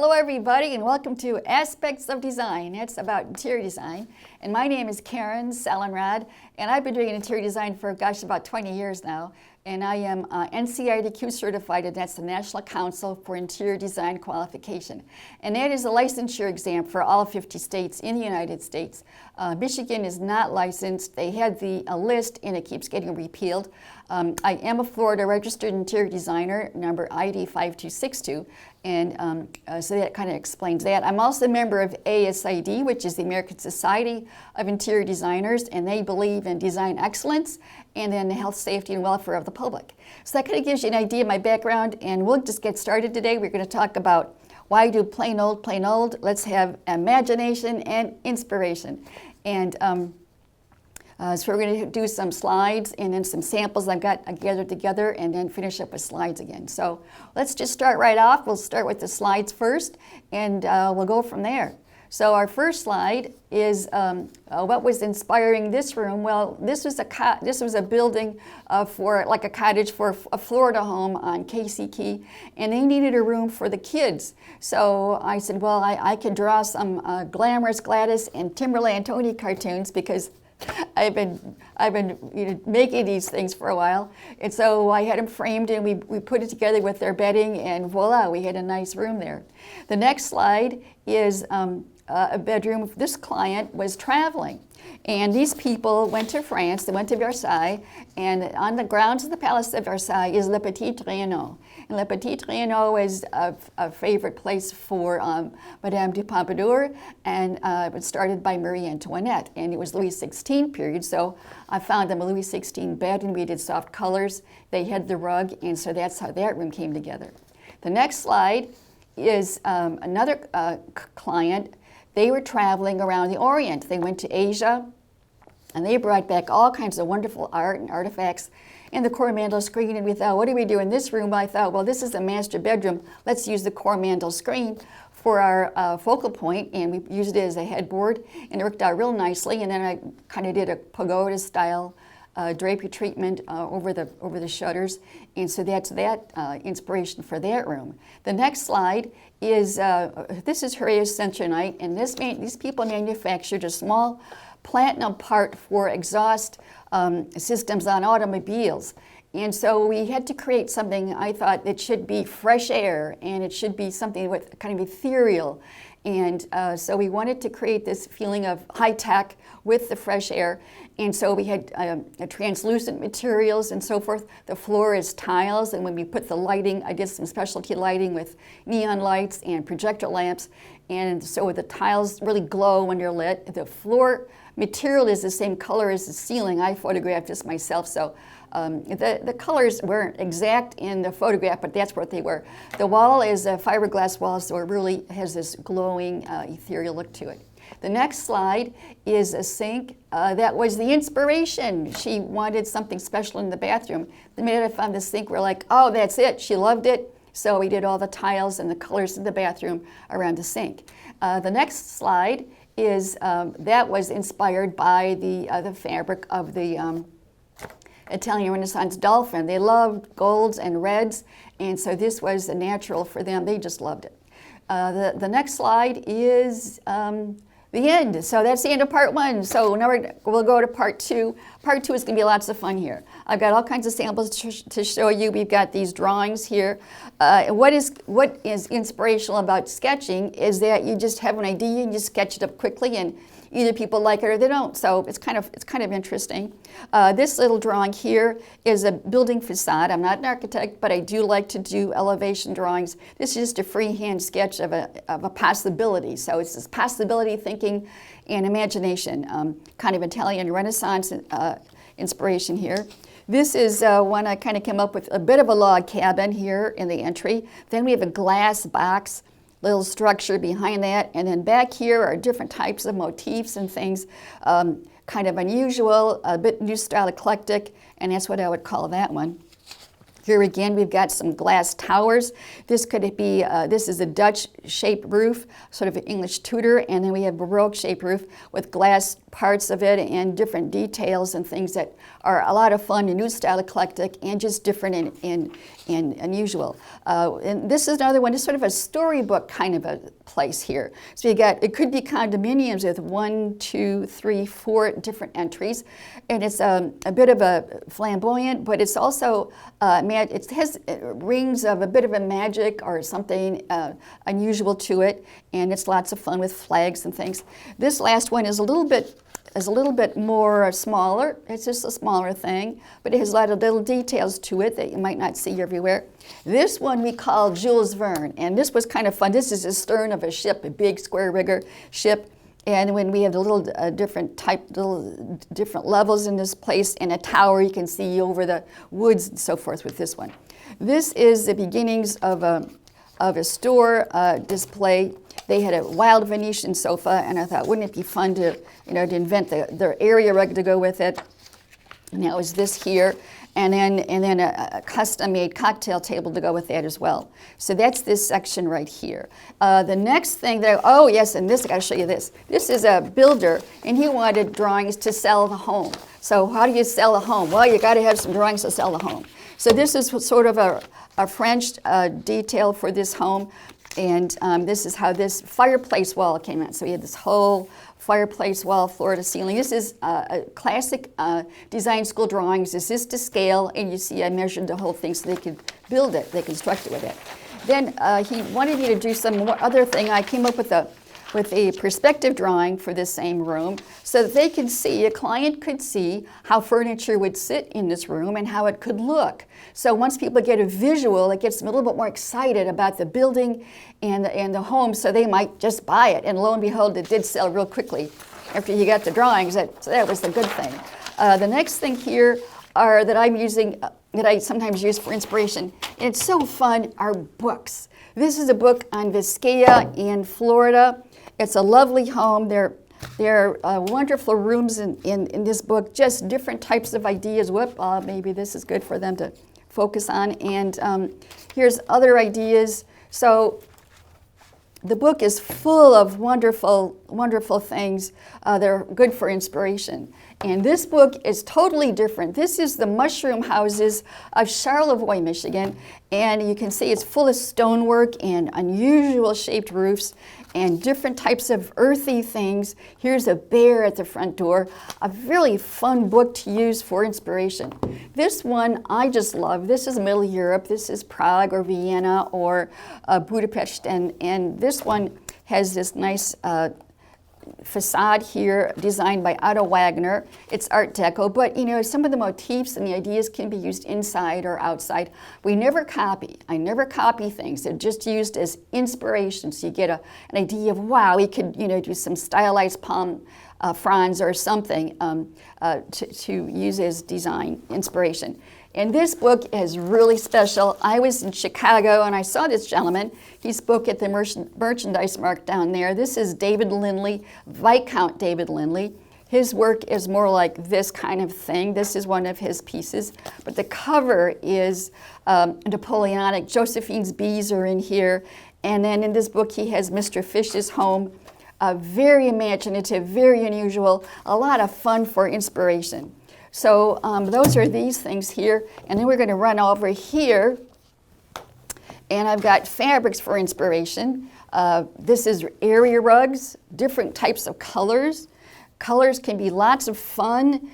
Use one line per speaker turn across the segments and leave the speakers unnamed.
Hello everybody and welcome to Aspects of Design. It's about interior design. And my name is Karen Salenrad and I've been doing interior design for about 20 years now. And I am NCIDQ certified, and that's the National Council for Interior Design Qualification. And that is a licensure exam for all 50 states in the United States. Michigan is not licensed. They had the list and it keeps getting repealed. I am a Florida registered interior designer, number ID 5262, and so that kind of explains that. I'm also a member of ASID, which is the American Society of Interior Designers, and they believe in design excellence and in the health, safety, and welfare of the public. So that kind of gives you an idea of my background, and we'll just get started today. We're going to talk about why do plain old, plain old. Let's have imagination and inspiration. And so we're going to do some slides and then some samples I've got gathered together and then finish up with slides again. So let's just start right off. We'll start with the slides first and we'll go from there. So our first slide is what was inspiring this room. Well, this was a building for like a cottage for a Florida home on Casey Key, and they needed a room for the kids. So I said, well, I can draw some glamorous Gladys and Timberland Tony cartoons because I've been making these things for a while, and so I had them framed and we put it together with their bedding, and voila, we had a nice room there. The next slide is a bedroom. This client was traveling, and these people went to France. They went to Versailles, and on the grounds of the Palace of Versailles is Le Petit Trianon. And Le Petit Trianon is a favorite place for Madame de Pompadour, and it was started by Marie Antoinette, and it was Louis XVI period, so I found them a Louis XVI bed, and we did soft colors. They had the rug, and so that's how that room came together. The next slide is another client. They were traveling around the Orient. They went to Asia, and they brought back all kinds of wonderful art and artifacts and the Coromandel screen. And we thought, what do we do in this room? I thought, well, this is a master bedroom. Let's use the Coromandel screen for our focal point, and we used it as a headboard, and it worked out real nicely. And then I kind of did a pagoda-style drapery treatment over the shutters, and so that's that inspiration for that room. The next slide is this is Heraeus-Centronite, and these people manufactured a small platinum part for exhaust systems on automobiles. And so we had to create something, I thought, that should be fresh air, and it should be something with kind of ethereal. And so we wanted to create this feeling of high tech with the fresh air. And so we had translucent materials and so forth. The floor is tiles, and when we put the lighting, I did some specialty lighting with neon lights and projector lamps. And so the tiles really glow when they're lit. The floor material is the same color as the ceiling. I photographed this myself, so the colors weren't exact in the photograph, but that's what they were. The wall is a fiberglass wall, so it really has this glowing, ethereal look to it. The next slide is a sink. That was the inspiration. She wanted something special in the bathroom. The minute I found the sink, we're like, oh, that's it. She loved it. So we did all the tiles and the colors in the bathroom around the sink. The next slide is that was inspired by the fabric of the Italian Renaissance dolphin. They loved golds and reds, and so this was a natural for them. They just loved it. The next slide is the end. So that's the end of part one. So now we'll go to part two. Part two is going to be lots of fun here. I've got all kinds of samples to show you. We've got these drawings here. What is inspirational about sketching is that you just have an idea and you sketch it up quickly, and either people like it or they don't. So it's kind of interesting. This little drawing here is a building facade. I'm not an architect, but I do like to do elevation drawings. This is just a freehand sketch of a possibility. So it's this possibility thinking and imagination, kind of Italian Renaissance inspiration here. This is one I kind of came up with, a bit of a log cabin here in the entry. Then we have a glass box, little structure behind that, and then back here are different types of motifs and things, kind of unusual, a bit new style eclectic, and that's what I would call that one. Here again, we've got some glass towers. This could be, this is a Dutch-shaped roof, sort of an English Tudor, and then we have a Baroque-shaped roof with glass parts of it and different details and things that are a lot of fun and new style eclectic and just different and unusual. And this is another one, it's sort of a storybook kind of a place here. So you got, it could be condominiums with 1, 2, 3, 4 different entries. And it's a bit of a flamboyant, but it's also, it has rings of a bit of a magic or something unusual to it. And it's lots of fun with flags and things. This last one is a little bit more smaller. It's just a smaller thing, but it has a lot of little details to it that you might not see everywhere. This one we call Jules Verne, and this was kind of fun. This is the stern of a ship, a big square rigger ship. And when we have the little different levels in this place and a tower, you can see over the woods and so forth with this one. This is the beginnings of a store display. They had a wild Venetian sofa, and I thought, wouldn't it be fun to, to invent the area rug to go with it? And that was this here, and then a custom-made cocktail table to go with that as well. So that's this section right here. The next thing that oh yes, and this I got to show you this. This is a builder, and he wanted drawings to sell the home. So how do you sell a home? Well, you got to have some drawings to sell the home. So this is sort of a French detail for this home. And this is how this fireplace wall came out. So we had this whole fireplace wall, floor to ceiling. This is a classic design school drawings. This is to scale, and you see I measured the whole thing so they could build it, they constructed with it. Then he wanted me to do some more other thing. I came up with a perspective drawing for this same room so that they could see, a client could see how furniture would sit in this room and how it could look. So once people get a visual, it gets them a little bit more excited about the building and the home, so they might just buy it. And lo and behold, it did sell real quickly after you got the drawings. So that was the good thing. The next thing here are that I'm using, that I sometimes use for inspiration, and it's so fun, are books. This is a book on Viscaya in Florida. It's a lovely home. There are wonderful rooms in this book, just different types of ideas. Maybe this is good for them to focus on. And here's other ideas. So the book is full of wonderful, wonderful things that are good for inspiration. And this book is totally different. This is the mushroom houses of Charlevoix, Michigan. And you can see it's full of stonework and unusual shaped roofs and different types of earthy things. Here's a bear at the front door. A really fun book to use for inspiration. This one I just love. This is Middle Europe. This is Prague or Vienna or Budapest. And this one has this nice facade here designed by Otto Wagner. It's Art Deco, but some of the motifs and the ideas can be used inside or outside. We never copy. I never copy things. They're just used as inspiration, so you get an idea of, wow, we could do some stylized palm fronds or something to use as design inspiration. And this book is really special. I was in Chicago and I saw this gentleman. He spoke at the merchandise mart down there. This is David Lindley, Viscount David Lindley. His work is more like this kind of thing. This is one of his pieces. But the cover is Napoleonic. Josephine's bees are in here. And then in this book he has Mr. Fish's home. Very imaginative, very unusual, a lot of fun for inspiration. So those are these things here, and then we're going to run over here, and I've got fabrics for inspiration. This is area rugs, different types of colors. Colors can be lots of fun.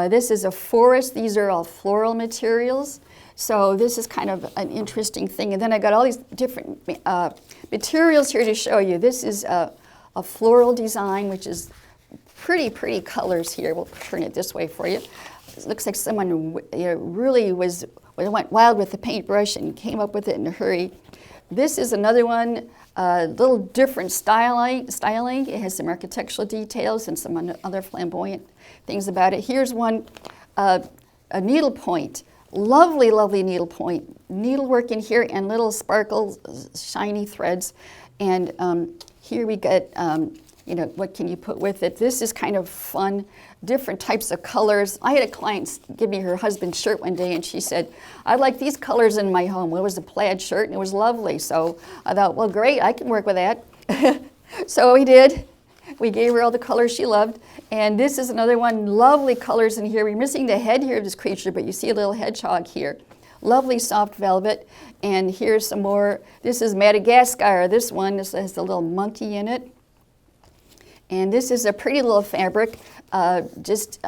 This is a forest. These are all floral materials. So this is kind of an interesting thing. And then I got all these different materials here to show you. This is a floral design, which is pretty colors here. We'll turn it this way for you. It looks like someone really went wild with the paintbrush and came up with it in a hurry. This is another one, a little different styling. It has some architectural details and some other flamboyant things about it. Here's one, a needlepoint. Lovely, lovely needlepoint. Needlework in here and little sparkles, shiny threads. And here we get you know, what can you put with it? This is kind of fun, different types of colors. I had a client give me her husband's shirt one day, and she said, I like these colors in my home. Well, it was a plaid shirt, and it was lovely. So I thought, well, great, I can work with that. So we did. We gave her all the colors she loved. And this is another one, lovely colors in here. We're missing the head here of this creature, but you see a little hedgehog here. Lovely soft velvet. And here's some more. This is Madagascar. This one, this has a little monkey in it. And this is a pretty little fabric, just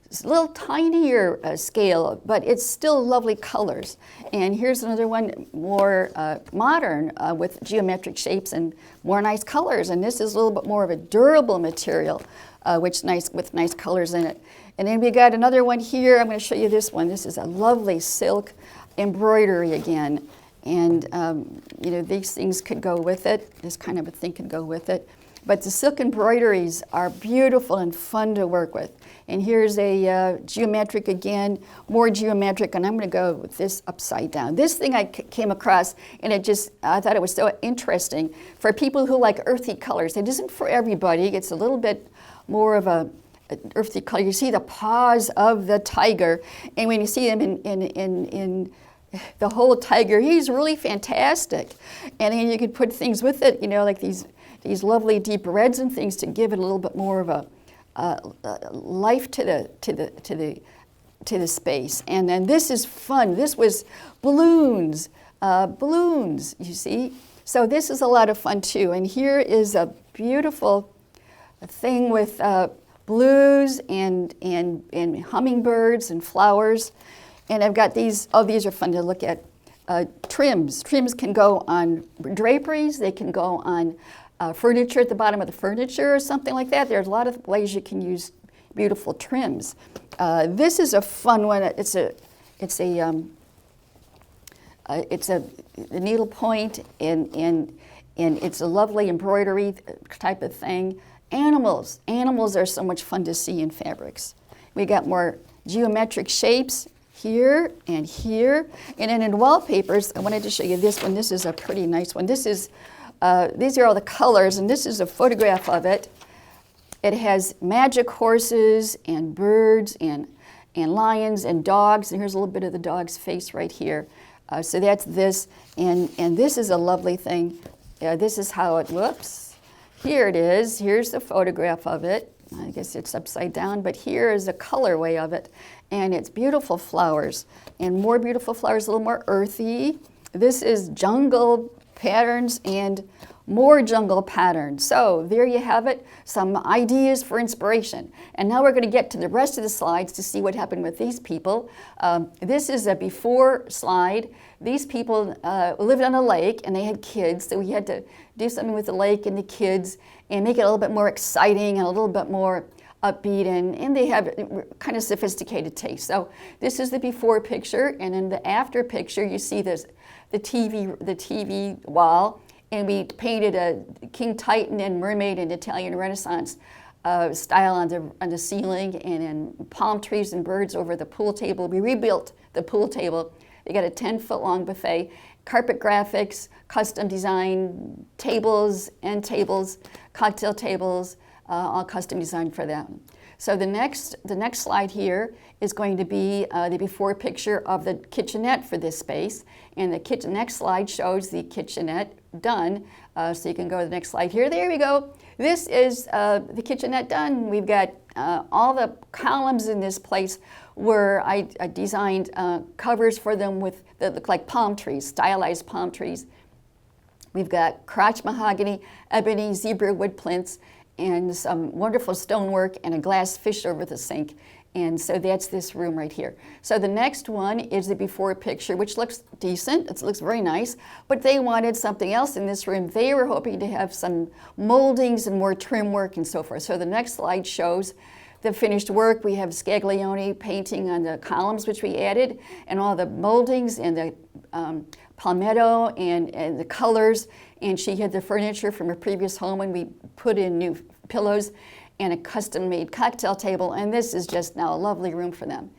it's a little tinier scale, but it's still lovely colors. And here's another one, more modern, with geometric shapes and more nice colors. And this is a little bit more of a durable material, with nice colors in it. And then we got another one here. I'm going to show you this one. This is a lovely silk embroidery again. And you know, these things could go with it. This kind of a thing could go with it. But the silk embroideries are beautiful and fun to work with. And here's a geometric again, more geometric, and I'm going to go with this upside down. This thing I came across, and I thought it was so interesting for people who like earthy colors. It isn't for everybody. It's a little bit more of an earthy color. You see the paws of the tiger, and when you see him in the whole tiger, he's really fantastic. And then you could put things with it, you know, like these lovely deep reds and things to give it a little bit more of a life to the space. And then this is fun. This was balloons, you see. So this is a lot of fun too. And here is a beautiful thing with blues and hummingbirds and flowers. And I've got these. Oh, these are fun to look at. Trims. Trims can go on draperies. They can go on furniture at the bottom of the furniture or something like that. There's a lot of ways you can use beautiful trims. This is a fun one. It's a needle point and it's a lovely embroidery type of thing. Animals are so much fun to see in fabrics. We got more geometric shapes here and here. And then in wallpapers, I wanted to show you this one. This is a pretty nice one. This is these are all the colors, and this is a photograph of it. It has magic horses and birds and lions and dogs, and here's a little bit of the dog's face right here. So that's this, and this is a lovely thing. This is how it looks. Here it is. Here's the photograph of it. I guess it's upside down, but here is a colorway of it, and it's beautiful flowers, and more beautiful flowers, a little more earthy. This is jungle patterns and more jungle patterns. So there you have it, some ideas for inspiration. And now we're going to get to the rest of the slides to see what happened with these people. This is a before slide. These people lived on a lake and they had kids, so we had to do something with the lake and the kids and make it a little bit more exciting and a little bit more upbeat, and they have kind of sophisticated taste. So this is the before picture, and in the after picture you see this the TV wall, and we painted a King Titan and mermaid in Italian Renaissance style on the ceiling, and then palm trees and birds over the pool table. We rebuilt the pool table. They got a 10-foot long buffet, carpet graphics, custom design tables, end tables, cocktail tables, all custom designed for them. So the next slide here is going to be the before picture of the kitchenette for this space. And the next slide shows the kitchenette done. So you can go to the next slide here. There we go. This is the kitchenette done. We've got all the columns in this place where I designed covers for them that look like palm trees, stylized palm trees. We've got crotch mahogany, ebony, zebra wood plinths, and some wonderful stonework and a glass fish over the sink. And so that's this room right here. So the next one is the before picture, which looks decent. It looks very nice, but they wanted something else in this room. They were hoping to have some moldings and more trim work and so forth. So the next slide shows the finished work. We have Scaglione painting on the columns, which we added, and all the moldings and the palmetto and the colors. And she had the furniture from her previous home, and we put in new pillows and a custom-made cocktail table, and this is just now a lovely room for them.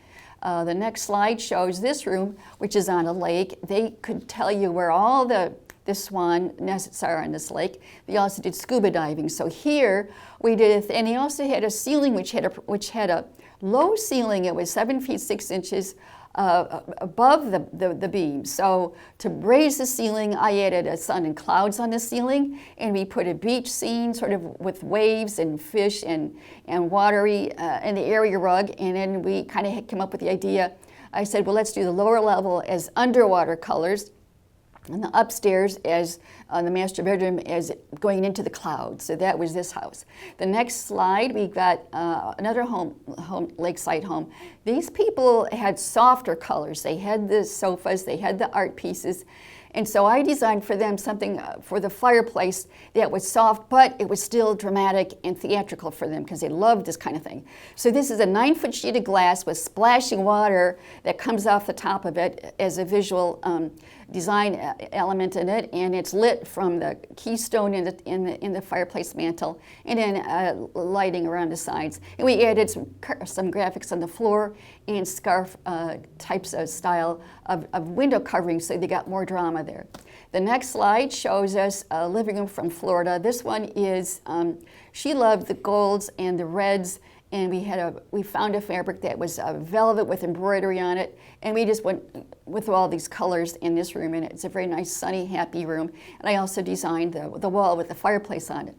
The next slide shows this room, which is on a lake. They could tell you where all the the swan nests are on this lake. They also did scuba diving. So here we did, and he also had a ceiling which had a low ceiling. It was 7 feet 6 inches above the beam. So to raise the ceiling, I added a sun and clouds on the ceiling, and we put a beach scene sort of with waves and fish and watery in the area rug. And then we kind of came up with the idea. I said, well, let's do the lower level as underwater colors, and the upstairs as the master bedroom as going into the clouds. So that was this house. The next slide, we got another lakeside home. These people had softer colors. They had the sofas, they had the art pieces. And so I designed for them something for the fireplace that was soft, but it was still dramatic and theatrical for them because they loved this kind of thing. So this is a 9-foot sheet of glass with splashing water that comes off the top of it as a visual design element in it, and it's lit from the keystone in the fireplace mantle, and then lighting around the sides. And we added some graphics on the floor and scarf types of style of window covering, so they got more drama there. The next slide shows us a living room from Florida. This one is, she loved the golds and the reds, and we found a fabric that was velvet with embroidery on it, and we just went with all these colors in this room, and it's a very nice, sunny, happy room. And I also designed the wall with the fireplace on it.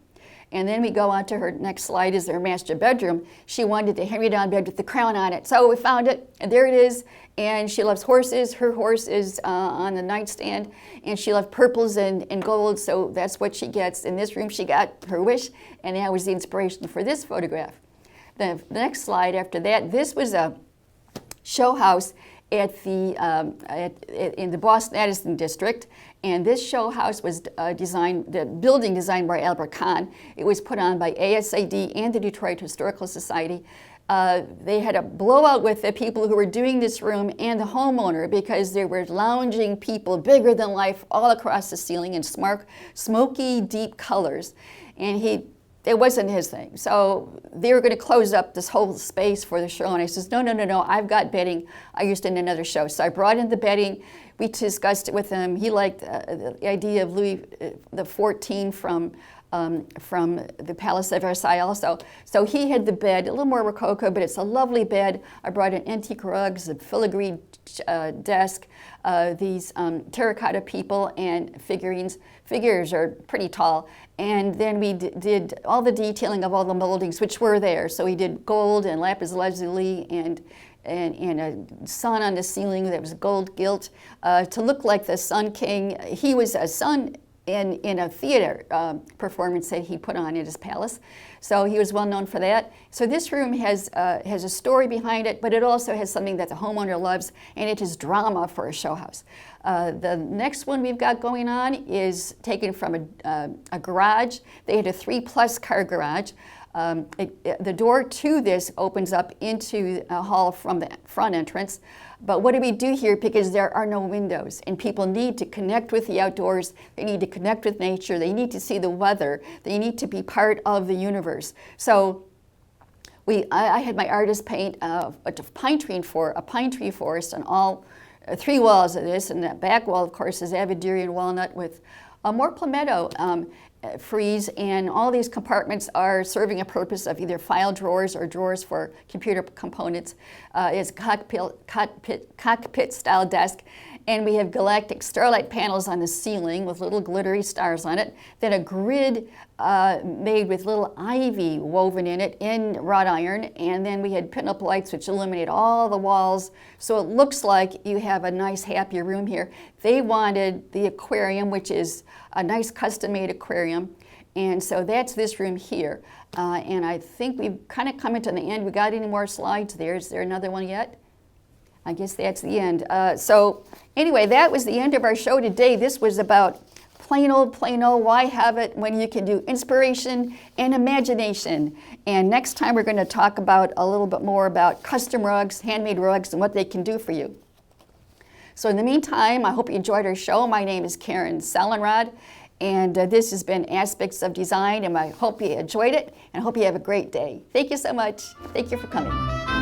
And then we go on to her next slide is their master bedroom. She wanted the hand-me-down bed with the crown on it. So we found it, and there it is. And she loves horses. Her horse is on the nightstand, and she loved purples and gold, so that's what she gets. In this room, she got her wish, and that was the inspiration for this photograph. The next slide after that, this was a show house at in the Boston Edison district, and this show house was the building designed by Albert Kahn. It was put on by ASAD and the Detroit Historical Society. They had a blowout with the people who were doing this room and the homeowner because there were lounging people bigger than life all across the ceiling in smoky, deep colors, and it wasn't his thing. So they were going to close up this whole space for the show. And I says, no, I've got bedding I used in another show. So I brought in the bedding. We discussed it with him. He liked the idea of Louis XIV from the Palace of Versailles also. So he had the bed, a little more rococo, but it's a lovely bed. I brought in antique rugs, a filigree desk, these terracotta people and figurines. Figures are pretty tall. And then we did all the detailing of all the moldings, which were there. So we did gold and lapis lazuli and a sun on the ceiling that was gold gilt to look like the Sun King. He was a sun in a theater performance that he put on at his palace. So he was well known for that. So this room has a story behind it, but it also has something that the homeowner loves, and it is drama for a show house. The next one we've got going on is taken from a garage. They had a 3+ car garage. The door to this opens up into a hall from the front entrance. But what do we do here? Because there are no windows, and people need to connect with the outdoors. They need to connect with nature. They need to see the weather. They need to be part of the universe. So I had my artist paint a pine tree forest on all 3 walls of this, and that back wall, of course, is Avedirian walnut with more palmetto frieze, and all these compartments are serving a purpose of either file drawers or drawers for computer components. It's cockpit style desk, and we have galactic starlight panels on the ceiling with little glittery stars on it. Then a grid made with little ivy woven in it in wrought iron, and then we had pinup lights which illuminate all the walls, so it looks like you have a nice, happy room here. They wanted the aquarium, which is a nice custom-made aquarium, and so that's this room here. And I think we've kind of come into the end. We got any more slides there? Is there another one yet? I guess that's the end. So anyway, that was the end of our show today. This was about plain old, why have it when you can do inspiration and imagination. And next time we're going to talk about a little bit more about custom rugs, handmade rugs, and what they can do for you. So in the meantime, I hope you enjoyed our show. My name is Karen Salenrod, and this has been Aspects of Design, and I hope you enjoyed it, and I hope you have a great day. Thank you so much. Thank you for coming.